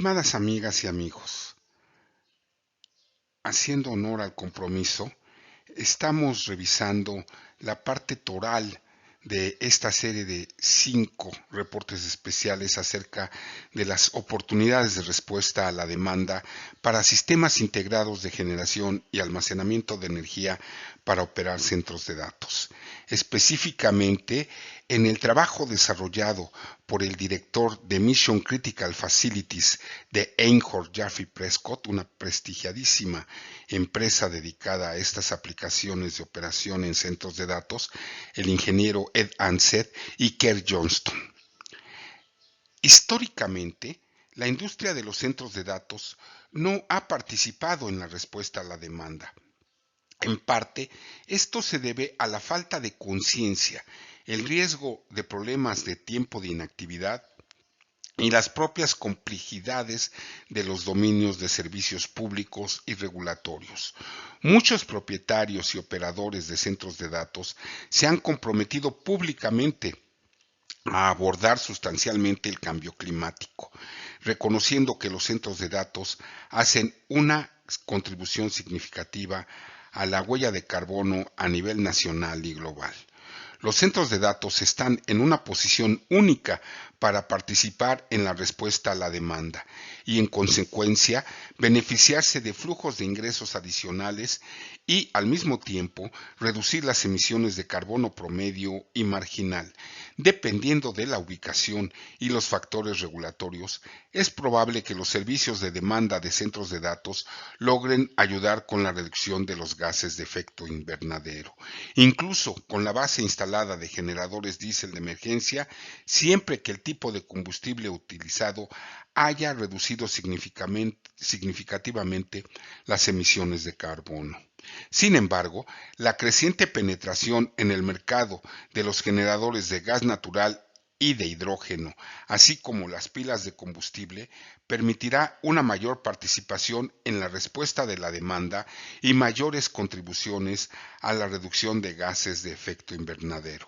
Estimadas amigas y amigos, haciendo honor al compromiso, estamos revisando la parte toral de esta serie de 5 reportes especiales acerca de las oportunidades de respuesta a la demanda para sistemas integrados de generación y almacenamiento de energía para operar centros de datos. Específicamente, en el trabajo desarrollado por el director de Mission Critical Facilities de Einhorn Jaffe Prescott, una prestigiadísima empresa dedicada a estas aplicaciones de operación en centros de datos, el ingeniero Ed Ansett y Kerr Johnston. Históricamente, la industria de los centros de datos no ha participado en la respuesta a la demanda. En parte, esto se debe a la falta de conciencia, el riesgo de problemas de tiempo de inactividad y las propias complejidades de los dominios de servicios públicos y regulatorios. Muchos propietarios y operadores de centros de datos se han comprometido públicamente a abordar sustancialmente el cambio climático, reconociendo que los centros de datos hacen una contribución significativa a la huella de carbono a nivel nacional y global. Los centros de datos están en una posición única para participar en la respuesta a la demanda y, en consecuencia, beneficiarse de flujos de ingresos adicionales y, al mismo tiempo, reducir las emisiones de carbono promedio y marginal. Dependiendo de la ubicación y los factores regulatorios, es probable que los servicios de demanda de centros de datos logren ayudar con la reducción de los gases de efecto invernadero. Incluso con la base instalada de generadores diésel de emergencia, siempre que el tipo de combustible utilizado haya reducido significativamente las emisiones de carbono. Sin embargo, la creciente penetración en el mercado de los generadores de gas natural y de hidrógeno, así como las pilas de combustible, permitirá una mayor participación en la respuesta de la demanda y mayores contribuciones a la reducción de gases de efecto invernadero.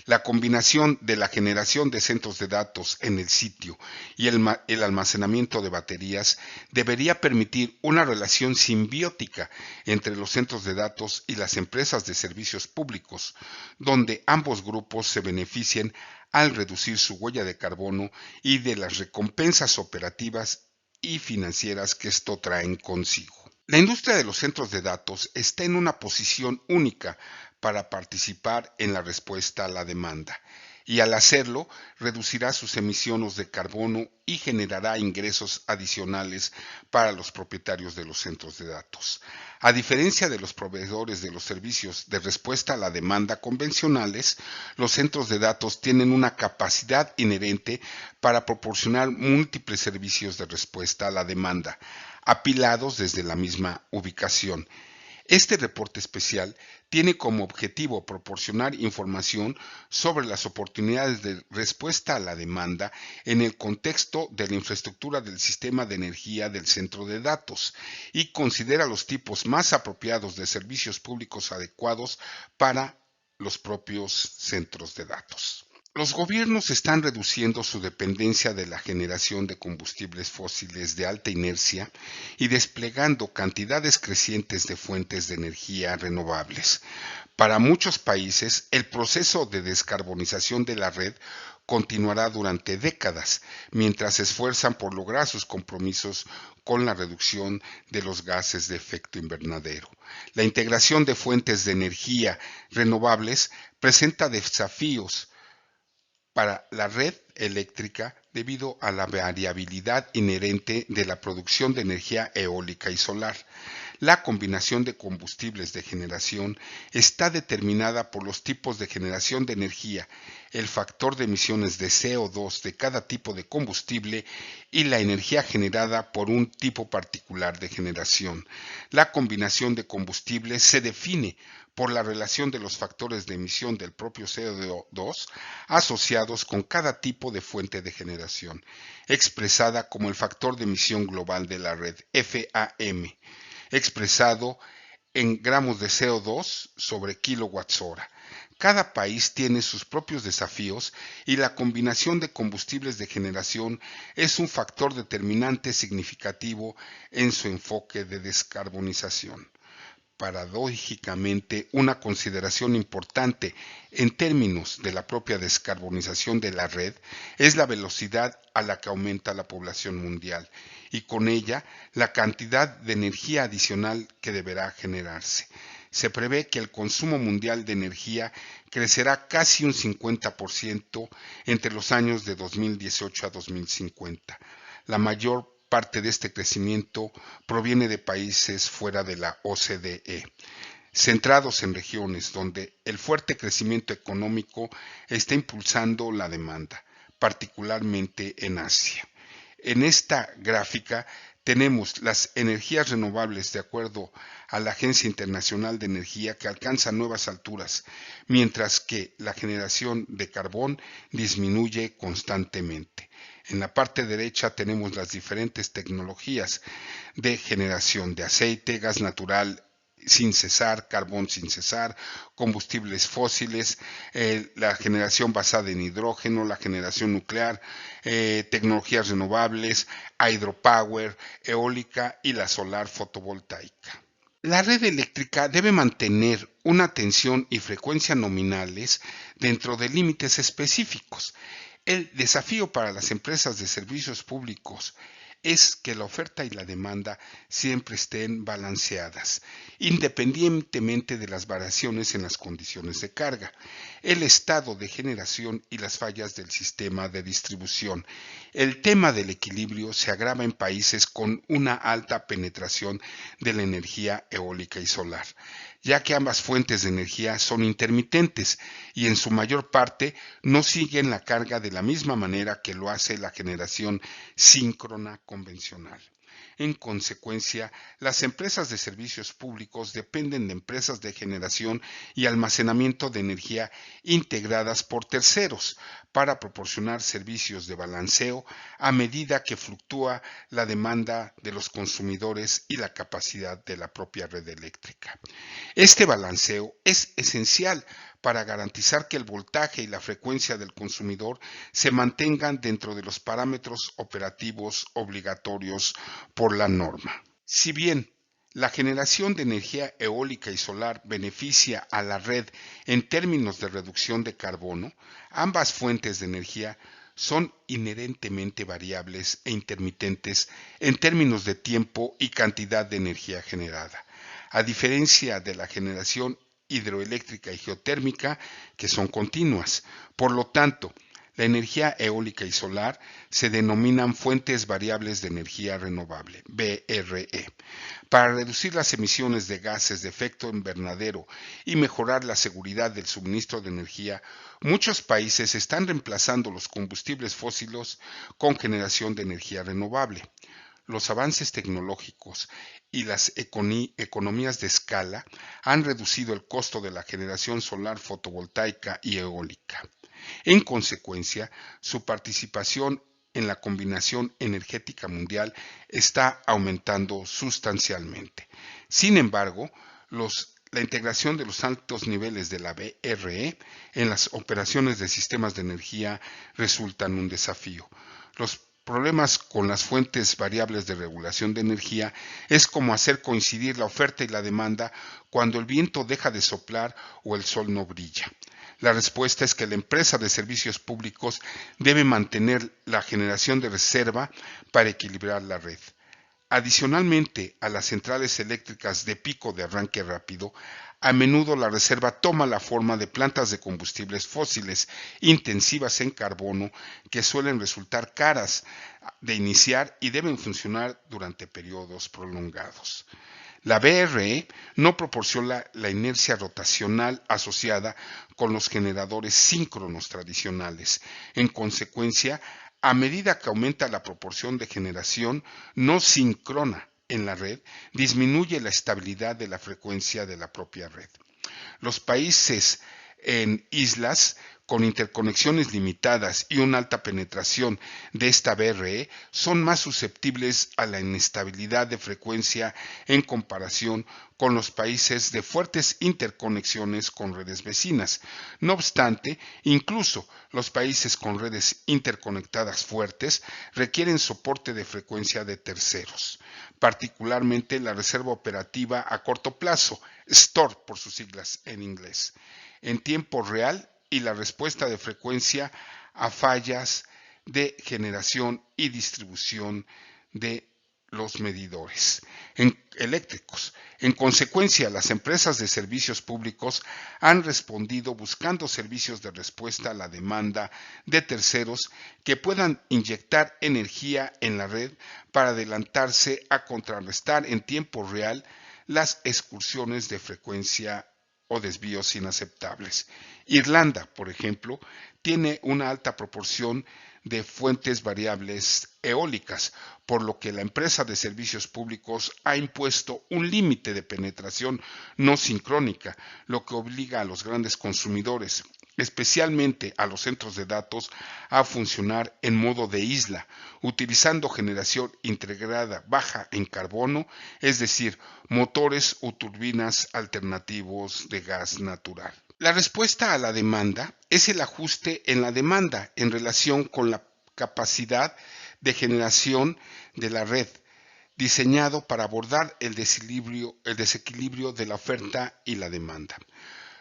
La combinación de la generación de centros de datos en el sitio y el almacenamiento de baterías debería permitir una relación simbiótica entre los centros de datos y las empresas de servicios públicos, donde ambos grupos se beneficien al reducir su huella de carbono y de las recompensas operativas y financieras que esto traen consigo. La industria de los centros de datos está en una posición única para participar en la respuesta a la demanda, y al hacerlo reducirá sus emisiones de carbono y generará ingresos adicionales para los propietarios de los centros de datos. A diferencia de los proveedores de los servicios de respuesta a la demanda convencionales, los centros de datos tienen una capacidad inherente para proporcionar múltiples servicios de respuesta a la demanda, apilados desde la misma ubicación. Este reporte especial tiene como objetivo proporcionar información sobre las oportunidades de respuesta a la demanda en el contexto de la infraestructura del sistema de energía del centro de datos y considera los tipos más apropiados de servicios públicos adecuados para los propios centros de datos. Los gobiernos están reduciendo su dependencia de la generación de combustibles fósiles de alta inercia y desplegando cantidades crecientes de fuentes de energía renovables. Para muchos países, el proceso de descarbonización de la red continuará durante décadas, mientras se esfuerzan por lograr sus compromisos con la reducción de los gases de efecto invernadero. La integración de fuentes de energía renovables presenta desafíos para la red eléctrica debido a la variabilidad inherente de la producción de energía eólica y solar. La combinación de combustibles de generación está determinada por los tipos de generación de energía, el factor de emisiones de CO2 de cada tipo de combustible y la energía generada por un tipo particular de generación. La combinación de combustibles se define por la relación de los factores de emisión del propio CO2 asociados con cada tipo de fuente de generación, expresada como el factor de emisión global de la red, FAM, expresado en gramos de CO2 sobre kilowatts hora. Cada país tiene sus propios desafíos y la combinación de combustibles de generación es un factor determinante significativo en su enfoque de descarbonización. Paradójicamente, una consideración importante en términos de la propia descarbonización de la red es la velocidad a la que aumenta la población mundial y con ella la cantidad de energía adicional que deberá generarse. Se prevé que el consumo mundial de energía crecerá casi un 50% entre los años de 2018 a 2050. La mayor parte de este crecimiento proviene de países fuera de la OCDE, centrados en regiones donde el fuerte crecimiento económico está impulsando la demanda, particularmente en Asia. En esta gráfica tenemos las energías renovables de acuerdo a la Agencia Internacional de Energía que alcanzan nuevas alturas, mientras que la generación de carbón disminuye constantemente. En la parte derecha tenemos las diferentes tecnologías de generación de aceite, gas natural sin cesar, carbón sin cesar, combustibles fósiles, la generación basada en hidrógeno, la generación nuclear, tecnologías renovables, hydropower, eólica y la solar fotovoltaica. La red eléctrica debe mantener una tensión y frecuencia nominales dentro de límites específicos. El desafío para las empresas de servicios públicos es que la oferta y la demanda siempre estén balanceadas, independientemente de las variaciones en las condiciones de carga, el estado de generación y las fallas del sistema de distribución. El tema del equilibrio se agrava en países con una alta penetración de la energía eólica y solar, ya que ambas fuentes de energía son intermitentes y en su mayor parte no siguen la carga de la misma manera que lo hace la generación síncrona convencional. En consecuencia, las empresas de servicios públicos dependen de empresas de generación y almacenamiento de energía integradas por terceros para proporcionar servicios de balanceo a medida que fluctúa la demanda de los consumidores y la capacidad de la propia red eléctrica. Este balanceo es esencial para garantizar que el voltaje y la frecuencia del consumidor se mantengan dentro de los parámetros operativos obligatorios por la norma. Si bien la generación de energía eólica y solar beneficia a la red en términos de reducción de carbono, ambas fuentes de energía son inherentemente variables e intermitentes en términos de tiempo y cantidad de energía generada. A diferencia de la generación hidroeléctrica y geotérmica, que son continuas. Por lo tanto, la energía eólica y solar se denominan fuentes variables de energía renovable, VRE. Para reducir las emisiones de gases de efecto invernadero y mejorar la seguridad del suministro de energía, muchos países están reemplazando los combustibles fósiles con generación de energía renovable. Los avances tecnológicos y las economías de escala han reducido el costo de la generación solar fotovoltaica y eólica. En consecuencia, su participación en la combinación energética mundial está aumentando sustancialmente. Sin embargo, la integración de los altos niveles de la VRE en las operaciones de sistemas de energía resultan un desafío. Los problemas con las fuentes variables de regulación de energía es como hacer coincidir la oferta y la demanda cuando el viento deja de soplar o el sol no brilla. La respuesta es que la empresa de servicios públicos debe mantener la generación de reserva para equilibrar la red. Adicionalmente a las centrales eléctricas de pico de arranque rápido, a menudo la reserva toma la forma de plantas de combustibles fósiles intensivas en carbono que suelen resultar caras de iniciar y deben funcionar durante periodos prolongados. La VRE no proporciona la inercia rotacional asociada con los generadores síncronos tradicionales. En consecuencia, a medida que aumenta la proporción de generación no síncrona en la red, disminuye la estabilidad de la frecuencia de la propia red. Los países en islas con interconexiones limitadas y una alta penetración de esta BRE son más susceptibles a la inestabilidad de frecuencia en comparación con los países de fuertes interconexiones con redes vecinas. No obstante, incluso los países con redes interconectadas fuertes requieren soporte de frecuencia de terceros, particularmente la reserva operativa a corto plazo, STOR por sus siglas en inglés, en tiempo real y la respuesta de frecuencia a fallas de generación y distribución de los medidores eléctricos. En consecuencia, las empresas de servicios públicos han respondido buscando servicios de respuesta a la demanda de terceros que puedan inyectar energía en la red para adelantarse a contrarrestar en tiempo real las excursiones de frecuencia o desvíos inaceptables. Irlanda, por ejemplo, tiene una alta proporción de fuentes variables eólicas, por lo que la empresa de servicios públicos ha impuesto un límite de penetración no sincrónica, lo que obliga a los grandes consumidores, especialmente a los centros de datos, a funcionar en modo de isla, utilizando generación integrada baja en carbono, es decir, motores o turbinas alternativos de gas natural. La respuesta a la demanda es el ajuste en la demanda en relación con la capacidad de generación de la red, diseñado para abordar el desequilibrio de la oferta y la demanda,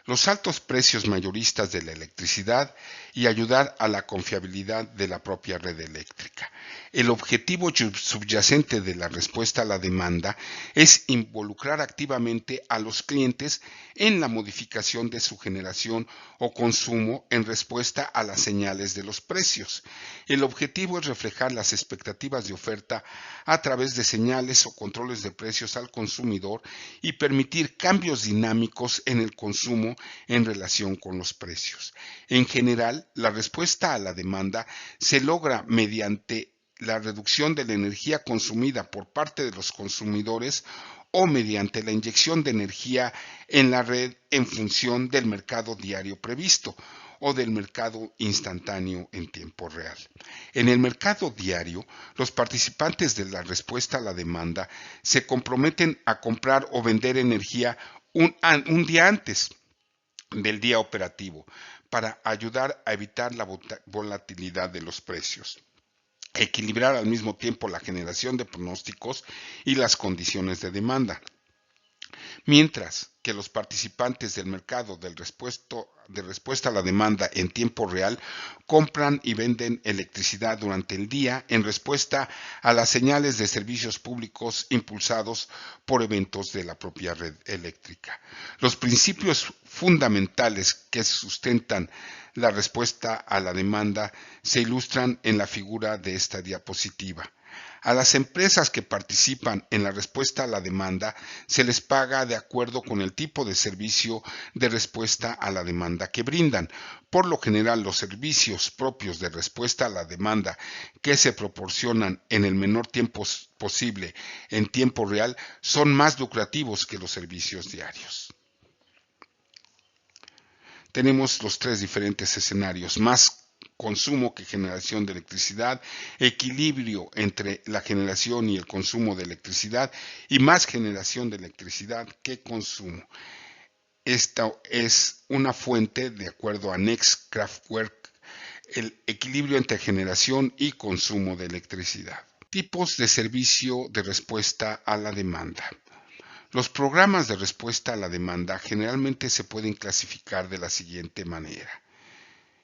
los altos precios mayoristas de la electricidad y ayudar a la confiabilidad de la propia red eléctrica. El objetivo subyacente de la respuesta a la demanda es involucrar activamente a los clientes en la modificación de su generación o consumo en respuesta a las señales de los precios. El objetivo es reflejar las expectativas de oferta a través de señales o controles de precios al consumidor y permitir cambios dinámicos en el consumo en relación con los precios. En general, la respuesta a la demanda se logra mediante la reducción de la energía consumida por parte de los consumidores o mediante la inyección de energía en la red en función del mercado diario previsto o del mercado instantáneo en tiempo real. En el mercado diario, los participantes de la respuesta a la demanda se comprometen a comprar o vender energía un día antes del día operativo para ayudar a evitar la volatilidad de los precios, equilibrar al mismo tiempo la generación de pronósticos y las condiciones de demanda, mientras que los participantes del mercado de respuesta a la demanda en tiempo real compran y venden electricidad durante el día en respuesta a las señales de servicios públicos impulsados por eventos de la propia red eléctrica. Los principios fundamentales que sustentan la respuesta a la demanda se ilustran en la figura de esta diapositiva. A las empresas que participan en la respuesta a la demanda se les paga de acuerdo con el tipo de servicio de respuesta a la demanda que brindan. Por lo general, los servicios propios de respuesta a la demanda que se proporcionan en el menor tiempo posible en tiempo real son más lucrativos que los servicios diarios. Tenemos los tres diferentes escenarios: más consumo que generación de electricidad, equilibrio entre la generación y el consumo de electricidad y más generación de electricidad que consumo. Esta es una fuente, de acuerdo a Next Kraftwerk, el equilibrio entre generación y consumo de electricidad. Tipos de servicio de respuesta a la demanda. Los programas de respuesta a la demanda generalmente se pueden clasificar de la siguiente manera.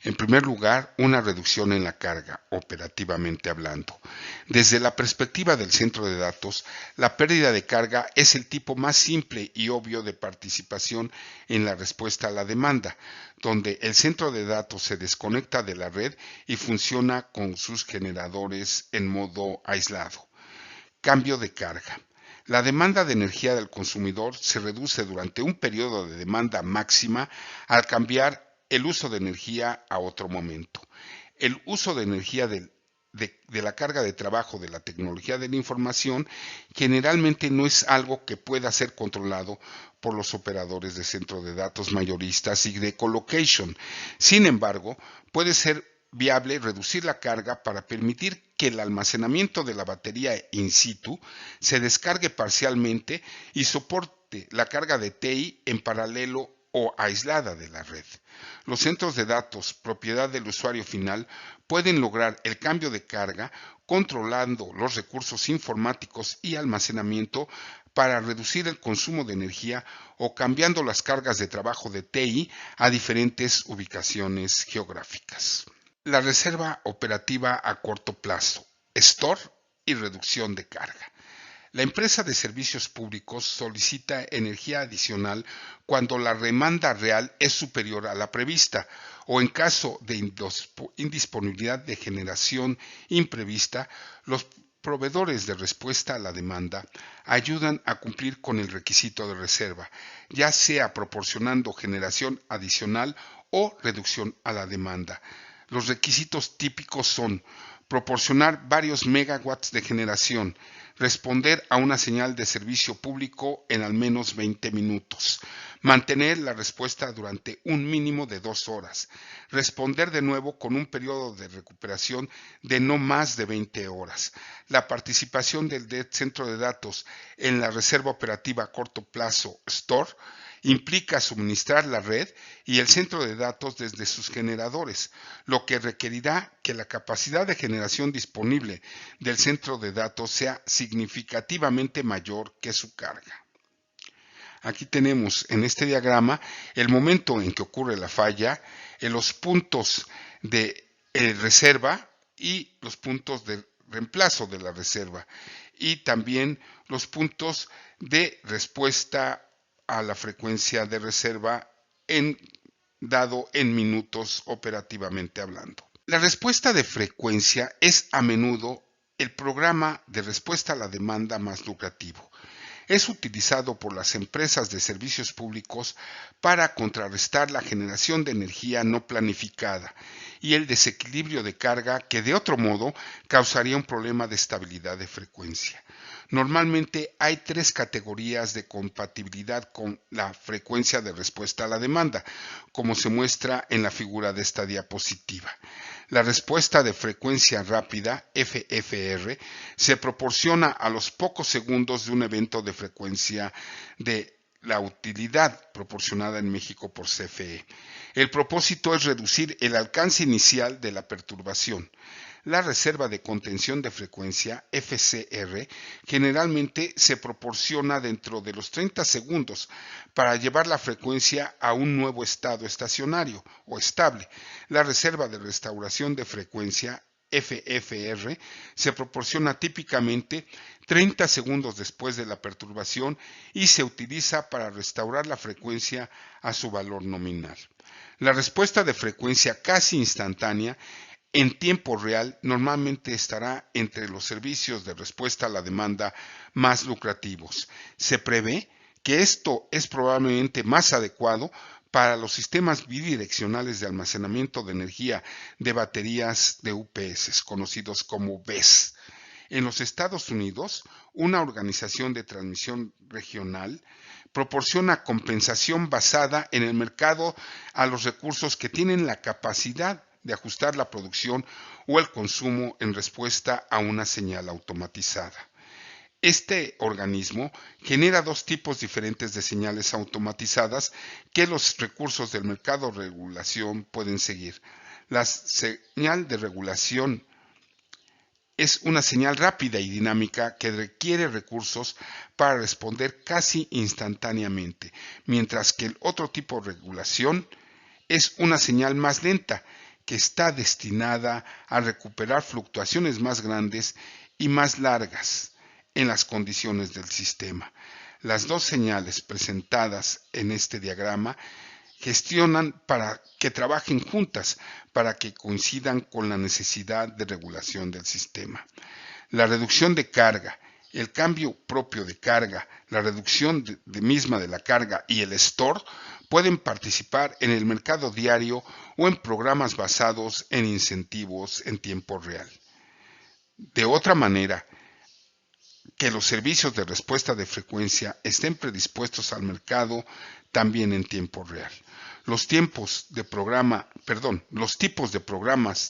En primer lugar, una reducción en la carga, operativamente hablando. Desde la perspectiva del centro de datos, la pérdida de carga es el tipo más simple y obvio de participación en la respuesta a la demanda, donde el centro de datos se desconecta de la red y funciona con sus generadores en modo aislado. Cambio de carga. La demanda de energía del consumidor se reduce durante un periodo de demanda máxima al cambiar el uso de energía a otro momento. El uso de energía del de la carga de trabajo de la tecnología de la información generalmente no es algo que pueda ser controlado por los operadores de centro de datos mayoristas y de colocation. Sin embargo, puede ser viable reducir la carga para permitir que el almacenamiento de la batería in situ se descargue parcialmente y soporte la carga de TI en paralelo o aislada de la red. Los centros de datos, propiedad del usuario final, pueden lograr el cambio de carga controlando los recursos informáticos y almacenamiento para reducir el consumo de energía o cambiando las cargas de trabajo de TI a diferentes ubicaciones geográficas. La reserva operativa a corto plazo, store y reducción de carga. La empresa de servicios públicos solicita energía adicional cuando la demanda real es superior a la prevista o en caso de indisponibilidad de generación imprevista, los proveedores de respuesta a la demanda ayudan a cumplir con el requisito de reserva, ya sea proporcionando generación adicional o reducción a la demanda. Los requisitos típicos son proporcionar varios megawatts de generación, responder a una señal de servicio público en al menos 20 minutos, mantener la respuesta durante un mínimo de 2 horas, responder de nuevo con un periodo de recuperación de no más de 20 horas. La participación del centro de datos en la reserva operativa a corto plazo Store implica suministrar la red y el centro de datos desde sus generadores, lo que requerirá que la capacidad de generación disponible del centro de datos sea significativamente mayor que su carga. Aquí tenemos en este diagrama el momento en que ocurre la falla, los puntos de reserva y los puntos de reemplazo de la reserva y también los puntos de respuesta a la frecuencia de reserva dado en minutos operativamente hablando. La respuesta de frecuencia es a menudo el programa de respuesta a la demanda más lucrativo. Es utilizado por las empresas de servicios públicos para contrarrestar la generación de energía no planificada y el desequilibrio de carga que de otro modo causaría un problema de estabilidad de frecuencia. Normalmente hay 3 categorías de compatibilidad con la frecuencia de respuesta a la demanda, como se muestra en la figura de esta diapositiva. La respuesta de frecuencia rápida, FFR, se proporciona a los pocos segundos de un evento de frecuencia de la utilidad proporcionada en México por CFE. El propósito es reducir el alcance inicial de la perturbación. La reserva de contención de frecuencia, FCR, generalmente se proporciona dentro de los 30 segundos para llevar la frecuencia a un nuevo estado estacionario o estable. La reserva de restauración de frecuencia, FFR, se proporciona típicamente 30 segundos después de la perturbación y se utiliza para restaurar la frecuencia a su valor nominal. La respuesta de frecuencia casi instantánea en tiempo real normalmente estará entre los servicios de respuesta a la demanda más lucrativos. Se prevé que esto es probablemente más adecuado para los sistemas bidireccionales de almacenamiento de energía de baterías de UPS, conocidos como BESS. En los Estados Unidos, una organización de transmisión regional proporciona compensación basada en el mercado a los recursos que tienen la capacidad de ajustar la producción o el consumo en respuesta a una señal automatizada. Este organismo genera 2 tipos diferentes de señales automatizadas que los recursos del mercado de regulación pueden seguir. La señal de regulación es una señal rápida y dinámica que requiere recursos para responder casi instantáneamente, mientras que el otro tipo de regulación es una señal más lenta que está destinada a recuperar fluctuaciones más grandes y más largas en las condiciones del sistema. Las 2 señales presentadas en este diagrama gestionan para que trabajen juntas para que coincidan con la necesidad de regulación del sistema. La reducción de carga, el cambio propio de carga, la reducción misma de la carga y el store pueden participar en el mercado diario o en programas basados en incentivos en tiempo real. De otra manera, que los servicios de respuesta de frecuencia estén predispuestos al mercado también en tiempo real. Los tipos de programas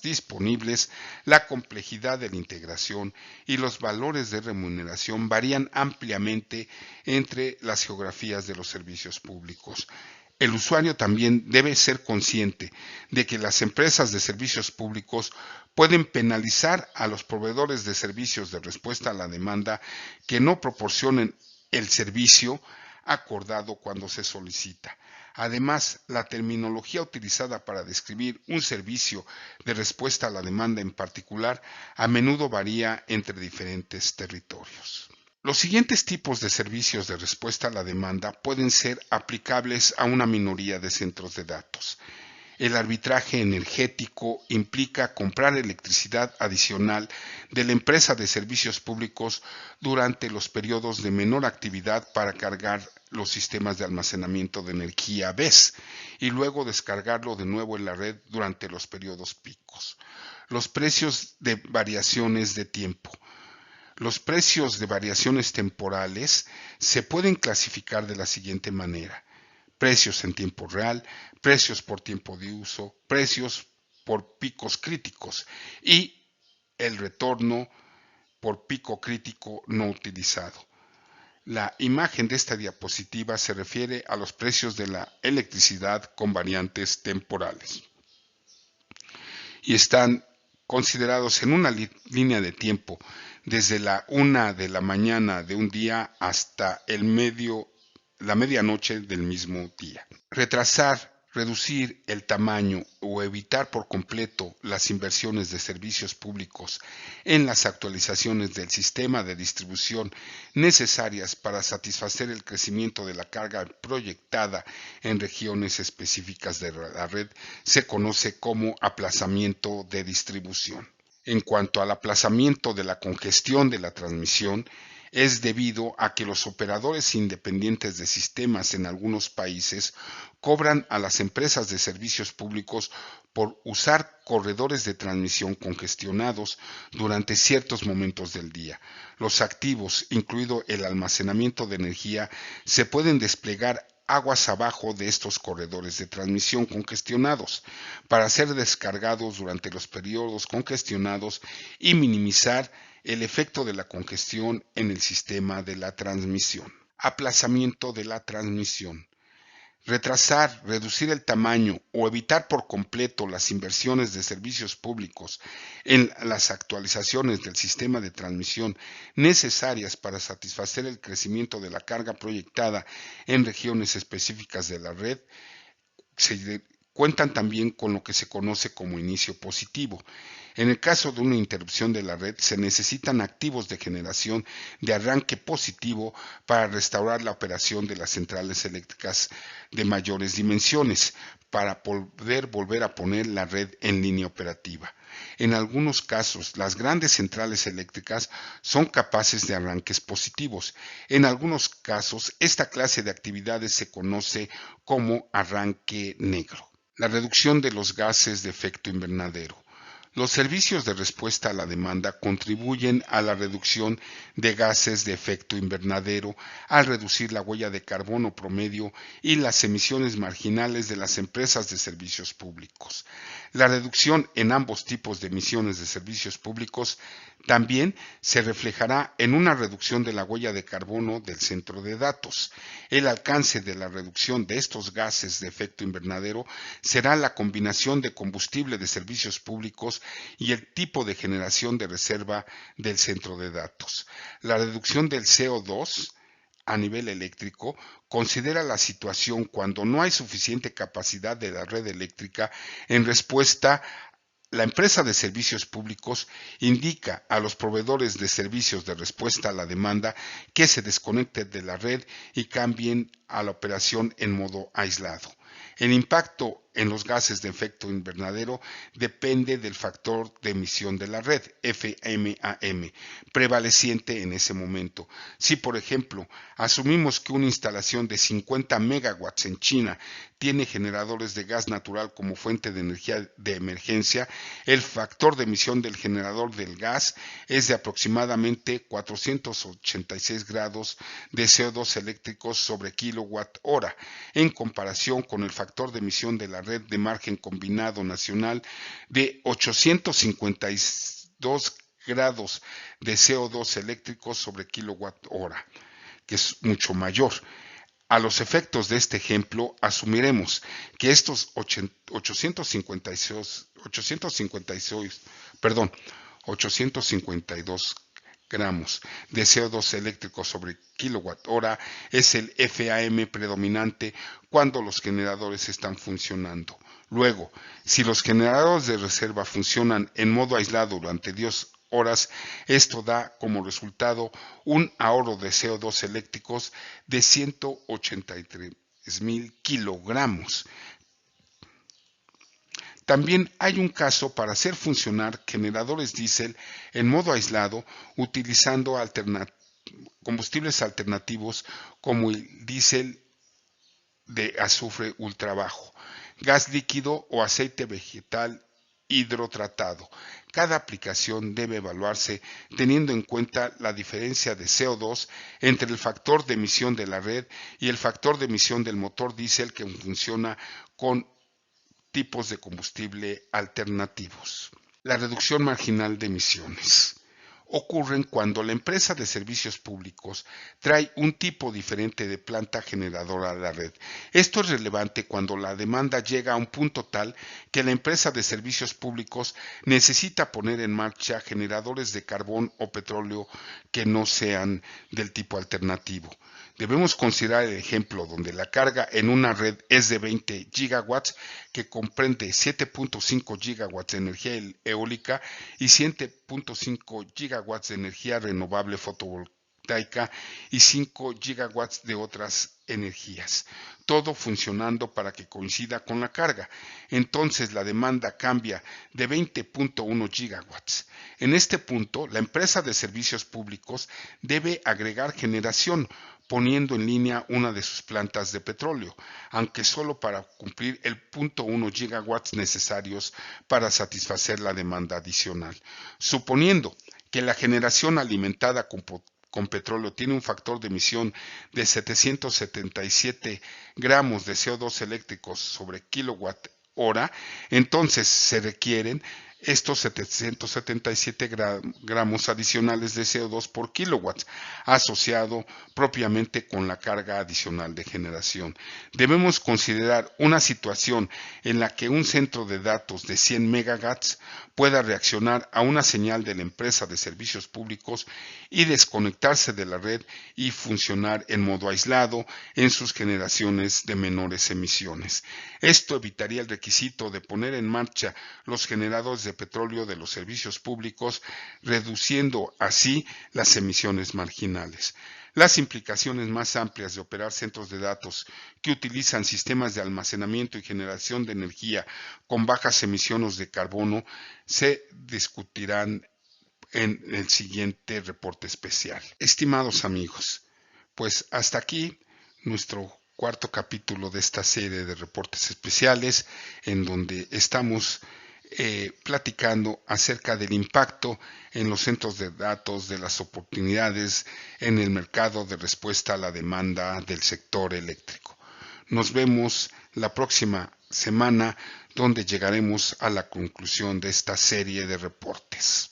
disponibles, la complejidad de la integración y los valores de remuneración varían ampliamente entre las geografías de los servicios públicos. El usuario también debe ser consciente de que las empresas de servicios públicos pueden penalizar a los proveedores de servicios de respuesta a la demanda que no proporcionen el servicio acordado cuando se solicita. Además, la terminología utilizada para describir un servicio de respuesta a la demanda en particular a menudo varía entre diferentes territorios. Los siguientes tipos de servicios de respuesta a la demanda pueden ser aplicables a una minoría de centros de datos. El arbitraje energético implica comprar electricidad adicional de la empresa de servicios públicos durante los periodos de menor actividad para cargar los sistemas de almacenamiento de energía BESS y luego descargarlo de nuevo en la red durante los periodos picos. Los precios de variaciones de tiempo. Los precios de variaciones temporales se pueden clasificar de la siguiente manera: precios en tiempo real, precios por tiempo de uso, precios por picos críticos y el retorno por pico crítico no utilizado. La imagen de esta diapositiva se refiere a los precios de la electricidad con variantes temporales y están considerados en una línea de tiempo desde la 1 de la mañana de un día hasta la medianoche del mismo día. Retrasar, reducir el tamaño o evitar por completo las inversiones de servicios públicos en las actualizaciones del sistema de distribución necesarias para satisfacer el crecimiento de la carga proyectada en regiones específicas de la red se conoce como aplazamiento de distribución. En cuanto al aplazamiento de la congestión de la transmisión, es debido a que los operadores independientes de sistemas en algunos países cobran a las empresas de servicios públicos por usar corredores de transmisión congestionados durante ciertos momentos del día. Los activos, incluido el almacenamiento de energía, se pueden desplegar aguas abajo de estos corredores de transmisión congestionados para ser descargados durante los periodos congestionados y minimizar el efecto de la congestión en el sistema de la transmisión. Aplazamiento de la transmisión. Retrasar, reducir el tamaño o evitar por completo las inversiones de servicios públicos en las actualizaciones del sistema de transmisión necesarias para satisfacer el crecimiento de la carga proyectada en regiones específicas de la red cuentan también con lo que se conoce como inicio positivo. En el caso de una interrupción de la red, se necesitan activos de generación de arranque positivo para restaurar la operación de las centrales eléctricas de mayores dimensiones, para poder volver a poner la red en línea operativa. En algunos casos, las grandes centrales eléctricas son capaces de arranques positivos. En algunos casos, esta clase de actividades se conoce como arranque negro. La reducción de los gases de efecto invernadero. Los servicios de respuesta a la demanda contribuyen a la reducción de gases de efecto invernadero al reducir la huella de carbono promedio y las emisiones marginales de las empresas de servicios públicos. La reducción en ambos tipos de emisiones de servicios públicos también se reflejará en una reducción de la huella de carbono del centro de datos. El alcance de la reducción de estos gases de efecto invernadero será la combinación de combustible de servicios públicos y el tipo de generación de reserva del centro de datos. La reducción del CO2 a nivel eléctrico considera la situación cuando no hay suficiente capacidad de la red eléctrica. En respuesta, la empresa de servicios públicos indica a los proveedores de servicios de respuesta a la demanda que se desconecten de la red y cambien a la operación en modo aislado. El impacto en los gases de efecto invernadero depende del factor de emisión de la red, FMAM, prevaleciente en ese momento. Si, por ejemplo, asumimos que una instalación de 50 megawatts en China tiene generadores de gas natural como fuente de energía de emergencia, el factor de emisión del generador del gas es de aproximadamente 486 grados de CO2 eléctricos sobre kilowatt hora, en comparación con el factor de emisión de la red de margen combinado nacional de 852 grados de CO2 eléctricos sobre kilowatt hora, que es mucho mayor. A los efectos de este ejemplo, asumiremos que estos 852 gramos de CO2 eléctrico sobre kilowatt hora es el FAM predominante cuando los generadores están funcionando. Luego, si los generadores de reserva funcionan en modo aislado durante 10 horas, esto da como resultado un ahorro de CO2 eléctricos de 183,000 kilogramos. También hay un caso para hacer funcionar generadores diésel en modo aislado utilizando combustibles alternativos como el diésel de azufre ultra bajo, gas líquido o aceite vegetal hidrotratado. Cada aplicación debe evaluarse teniendo en cuenta la diferencia de CO2 entre el factor de emisión de la red y el factor de emisión del motor diésel que funciona con tipos de combustible alternativos. La reducción marginal de emisiones ocurren cuando la empresa de servicios públicos trae un tipo diferente de planta generadora a la red. Esto es relevante cuando la demanda llega a un punto tal que la empresa de servicios públicos necesita poner en marcha generadores de carbón o petróleo que no sean del tipo alternativo. Debemos considerar el ejemplo donde la carga en una red es de 20 gigawatts, que comprende 7.5 gigawatts de energía eólica y 7.5 gigawatts de energía renovable fotovoltaica y 5 gigawatts de otras energías, todo funcionando para que coincida con la carga. Entonces la demanda cambia de 20.1 gigawatts. En este punto, la empresa de servicios públicos debe agregar generación, poniendo en línea una de sus plantas de petróleo, aunque solo para cumplir el 0.1 gigawatts necesarios para satisfacer la demanda adicional. Suponiendo que la generación alimentada con petróleo tiene un factor de emisión de 777 gramos de CO2 eléctricos sobre kilowatt hora, entonces se requieren estos 777 gramos adicionales de CO2 por kilowatt, asociado propiamente con la carga adicional de generación. Debemos considerar una situación en la que un centro de datos de 100 megahertz pueda reaccionar a una señal de la empresa de servicios públicos y desconectarse de la red y funcionar en modo aislado en sus generaciones de menores emisiones. Esto evitaría el requisito de poner en marcha los generadores de petróleo de los servicios públicos, reduciendo así las emisiones marginales. Las implicaciones más amplias de operar centros de datos que utilizan sistemas de almacenamiento y generación de energía con bajas emisiones de carbono se discutirán en el siguiente reporte especial. Estimados amigos, pues hasta aquí nuestro cuarto capítulo de esta serie de reportes especiales, en donde estamos platicando acerca del impacto en los centros de datos, de las oportunidades en el mercado de respuesta a la demanda del sector eléctrico. Nos vemos la próxima semana, donde llegaremos a la conclusión de esta serie de reportes.